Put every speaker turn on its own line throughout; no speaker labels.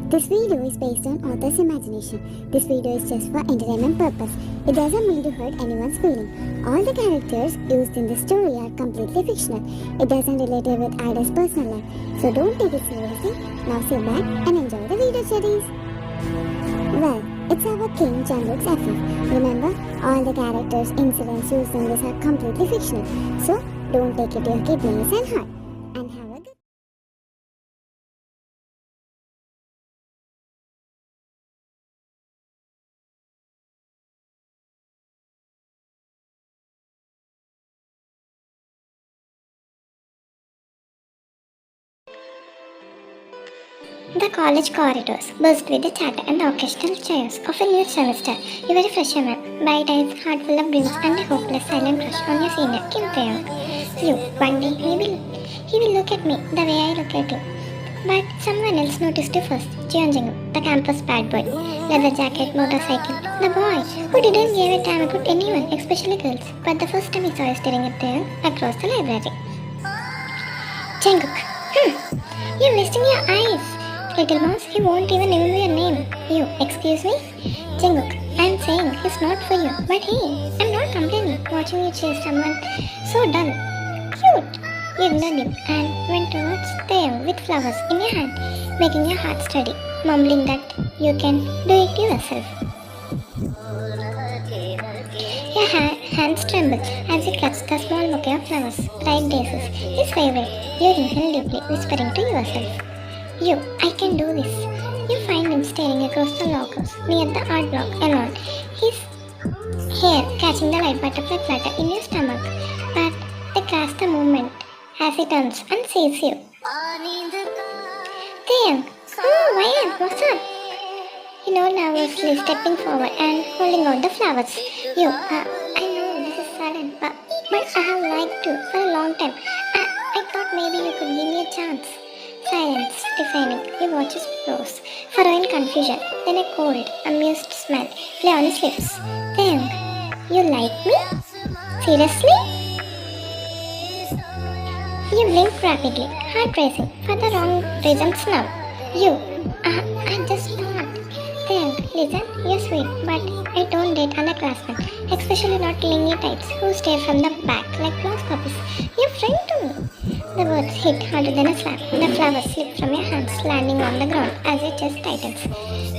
This video is based on author's imagination. This video is just for entertainment purpose. It doesn't mean to hurt anyone's feeling. All the characters used in this story are completely fictional. It doesn't relate with Ada's personal life. So don't take it seriously. Now sit back and enjoy the video series. Well, it's our King Jamruk's FF. Remember, all the characters, incidents used in this are completely fictional. So don't take it to your kidneys and heart. And have a good
The college corridors burst with the chatter and the orchestral chaos of a new semester. You were a freshman, bright eyes, heart full of dreams, and a hopeless silent crush on your senior, Kim Taeyong. You, one day, he will look at me the way I look at him. But someone else noticed you first, Jeon Jung, the campus bad boy, leather jacket, motorcycle, the boy who didn't give a damn about anyone, especially girls. But the first time he saw you staring at Taeyong across the library. Jungkook, you're wasting your eyes. Little mouse, he won't even remember your name. You, excuse me? Jungkook, I'm saying he's not for you. But hey, I'm not complaining. Watching you chase someone so dull. Cute. You ignored him and went towards Taeyong with flowers in your hand, making your heart steady, mumbling that you can do it yourself. Your hands tremble as you clutch the small bouquet of flowers, bright daisies, his favorite. You inhale deeply, whispering to yourself. You, I can do this. You find him staring across the lockers near the art block alone, his hair catching the light butterfly flutter in your stomach. But they grasp the movement as he turns and sees you. Taeyong, oh, Ryan, what's up? You know, nervously stepping forward and holding out the flowers. You, I know this is sudden, but I have liked you for a long time. I thought maybe you could give me a chance. Silence, defining. He watches Rose, furrow in confusion. Then a cold, amused smile play on his lips. Taeyong, you like me? Seriously? You blink rapidly, heart racing, for the wrong reasons now. You, I just thought. Taeyong, listen, you're sweet, but I don't date underclassmen, especially not clingy types who stare from the back like close puppies. You're friend to me. The words hit harder than a slap. The flowers slip from your hands, landing on the ground as your chest tightens.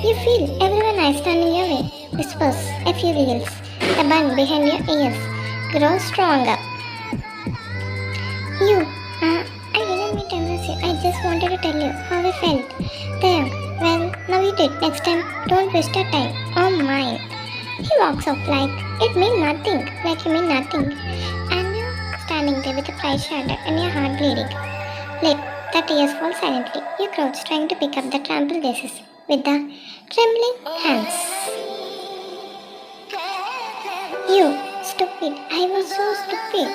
You feel everyone eyes turning your way. Whispers, a few giggles. The bun behind your ears grows stronger. You, I didn't mean to embarrass you. I just wanted to tell you how I felt. There, well, now you did. Next time, don't waste your time. Oh my. He walks off like it meant nothing, like you mean nothing. And you're standing there with a price shattered and your heart bleeding. Let the tears fall silently. You crouch, trying to pick up the trampled daisies with the trembling hands. You, stupid. I was so stupid.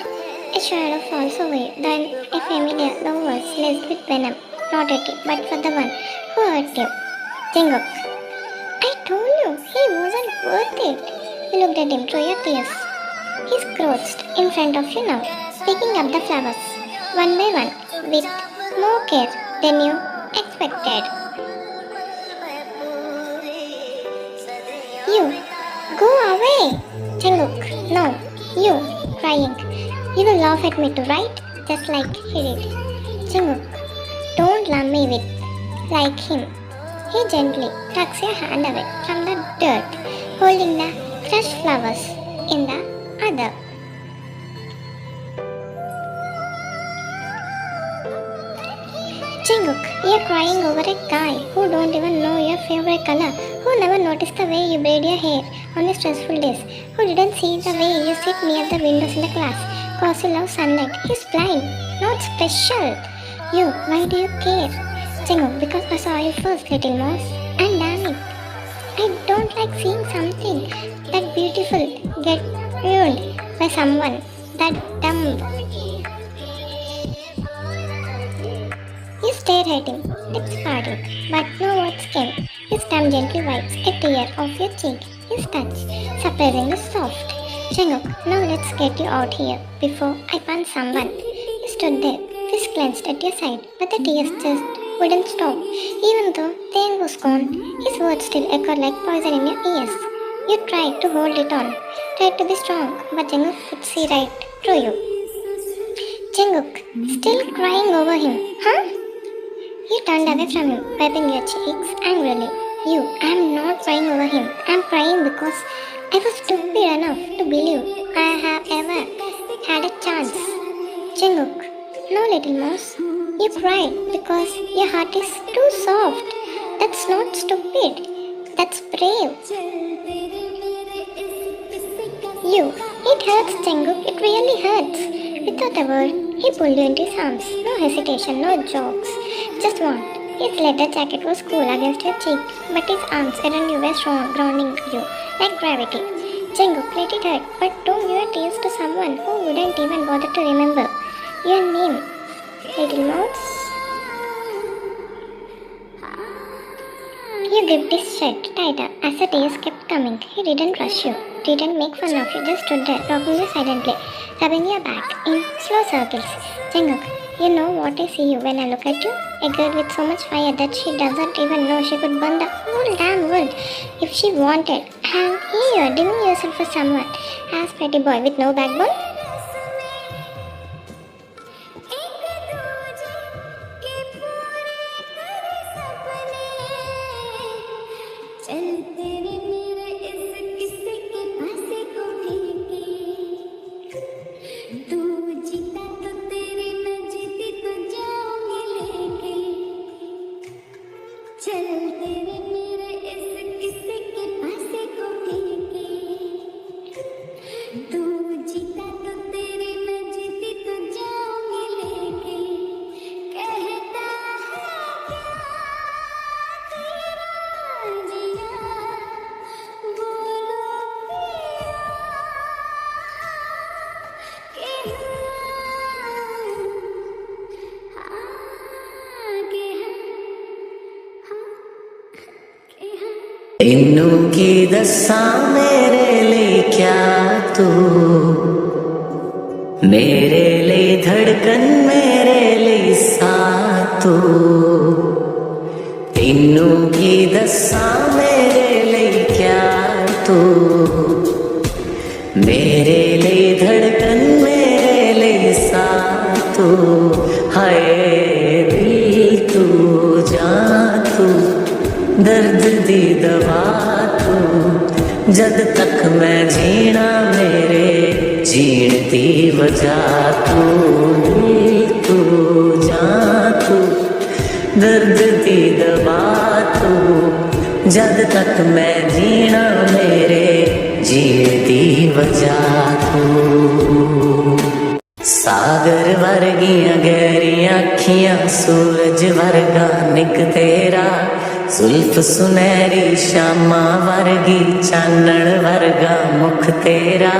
A shadow falls over you, then a familiar low voice laced with venom, not at you, but for the one who hurt you. Jungkook, I told you, he wasn't worth it. You looked at him through your tears. He's crouched in front of you now, picking up the flowers, one by one, with more care than you expected. You, go away! Jungkook, no, you, crying. You will laugh at me too, right? Just like he did. Jungkook, don't love me with like him. He gently tucks your hand away from the dirt, holding the crushed flowers in the other. Jungkook, you're crying over a guy who don't even know your favorite color, who never noticed the way you braid your hair on your stressful days, who didn't see the way you sit near the windows in the class. Cause you love sunlight. He's blind, not special. You, why do you care? Jungkook, because I saw you first, little mouse. And damn it, I don't like seeing something that beautiful get ruined by someone that dumb. You stare at him, lips parted, but no words came. His thumb gently wipes a tear off your cheek. His touch, surprisingly soft. Jungkook, now let's get you out here before I punch someone. You stood there, fist clenched at your side, but the tears just wouldn't stop. Even though Taeyang was gone, his words still echoed like poison in your ears. You tried to hold it on, tried to be strong, but Jungkook could see right through you. Jungkook, still crying over him, huh? You turned away from him, wiping your cheeks angrily. I'm not crying over him. I'm crying because I was stupid enough to believe I have ever had a chance. Jungkook, no little mouse. You cried because your heart is too soft. That's not stupid. That's brave. It hurts, Jungkook. It really hurts. Without a word, he pulled you into his arms. No hesitation, no jokes. Just warmth. His leather jacket was cool against your cheek, but his arms around you were strong, grounding you like gravity. Jungkook, let it hurt, but don't give your tears to someone who wouldn't even bother to remember your name. Little mouse. You gripped his shirt tighter as the tears kept coming. He didn't rush you, didn't make fun of you, just stood there, rocking you silently, rubbing your back in slow circles. Jungkook, you know what I see you when I look at you? A girl with so much fire that she doesn't even know she could burn the whole damn world if she wanted. And here you are dimming yourself for someone as pretty boy with no backbone.
ਤੈਨੂੰ ਕੀ ਦੱਸਾਂ ਮੇਰੇ ਲਈ ਕਿਆ ਤੂੰ ਮੇਰੇ ਲਈ ਧੜਕਨ ਮੇਰੇ ਲਈ ਸਾਹ ਤੂੰ ਤੈਨੂੰ ਕੀ ਦੱਸਾਂ ਮੇਰੇ ਲਈ ਕਿਆ ਤੂੰ ਮੇਰੇ ਲਈ ਧੜਕਨ ਮੇਰੇ ਲਈ ਸਾਹ ਤੂੰ ਹਾਏ ਦਿਲ ਤੂੰ ਜਾਨ ਤੂੰ दर्द दी दवा तू जद तक मैं जीना मेरे जीण दी वजह तू दिल तू जान तू दर्द दी दवा तू जद तक मैं जीना मेरे जीण दी वजह तू सागर वर्गियां गहरियां अखियां सूरज वर्गा निक तेरा जुल्फ सुनहरी शामा वर्गी चानण वर्गा मुख तेरा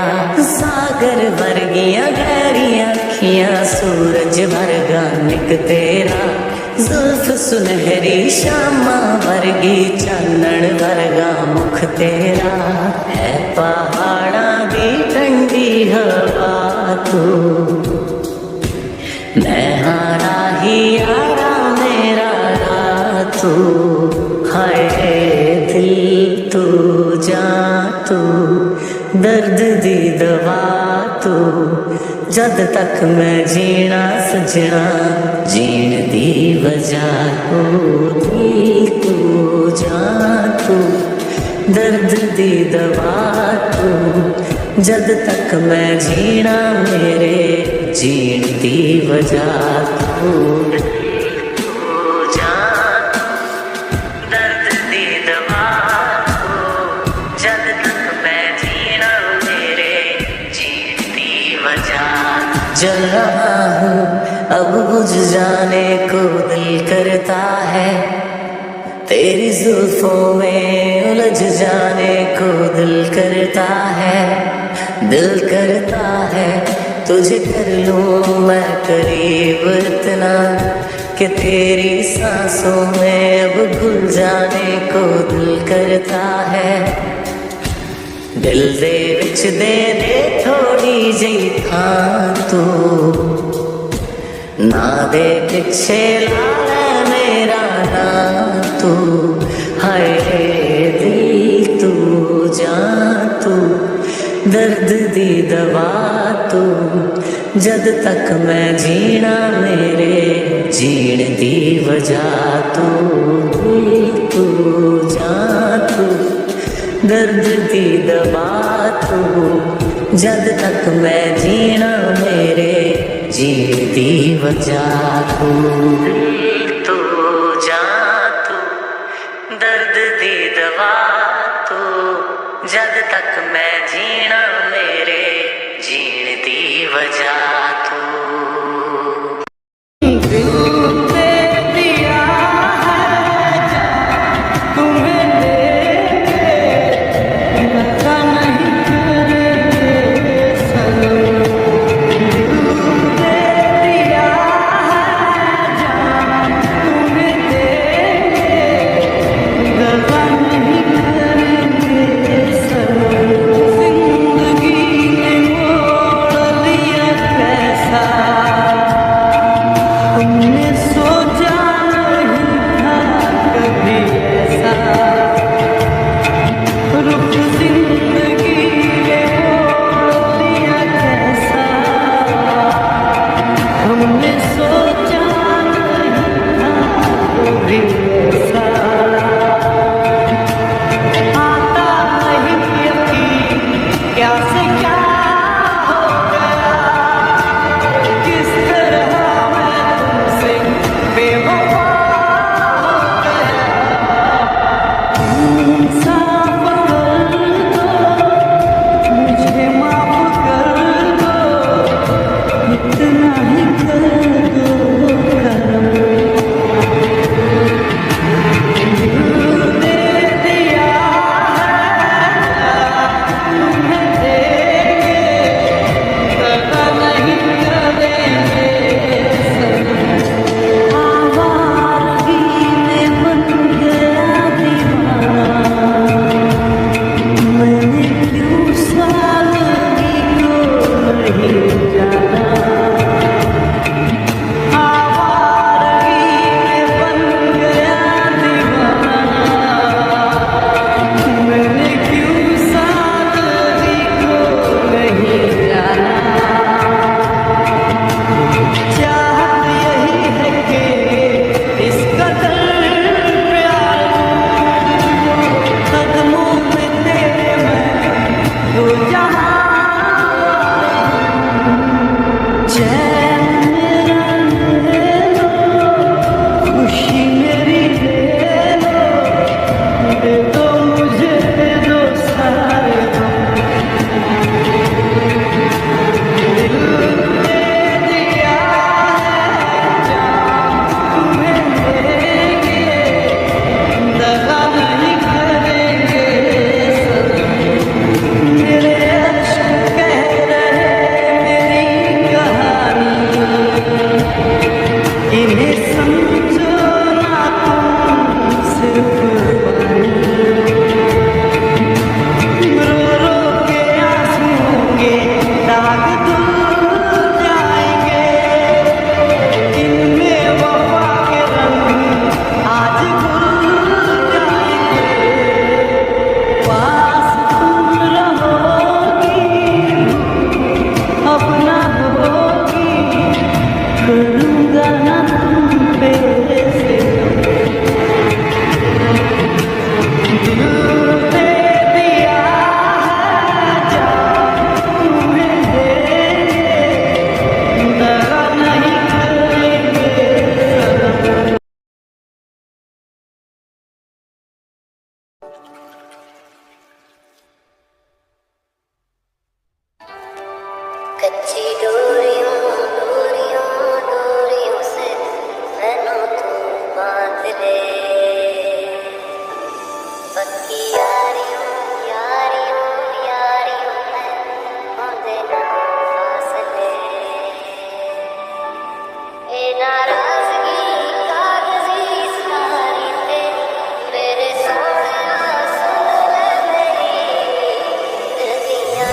सागर वर्गियां गहरियां अखियां सूरज वर्गा निक तेरा जुल्फ सुनहरी शामा वर्गी चानण वर्गा मुख तेरा है पहाड़ा दी ठंडी हवा तू मैं हारा ही यारा मेरा तू हाय दिल तू जान तू दर्द दी दवा तू जद तक मैं जीना सजना जीण दी वजह तू दिल तू जान तू दर्द दी दवा तू जद तक मैं जीना मेरे जीण दी वजह तू जल रहा हूँ अब बुझ जाने को दिल करता है तेरी जुल्फों में उलझ जाने को दिल करता है तुझे कर लूँ मैं करीब इतना कि तेरी सांसों में अब घुल जाने को दिल करता है दिल दे विच दे दे थोड़ी जी थां तू ना दे पिछे ला ले मेरा तू, हाय रे दिल तू जान तू, दर्द दी दवा तू, जद तक मैं जीना मेरे जीण दी वजह तू, दिल तू जान तू, दर्द दी दवा तू, जद तक मैं जीना मेरे जीण दी वजह तू, दिल तू जान तू, दर्द दी दवा तू, जद तक मैं जीना मेरे जीण दी वजह तू।
कच्ची डोरियों डोरियों डोरियों से मैनू तू बांध ले, पक्की यारियों यारियों यारियों है होंदे ना फासले, ए नाराज़गी कागज़ी सारी ते मेरे सोहणिया सुन ले मेरी दिल दियां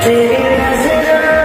तेरी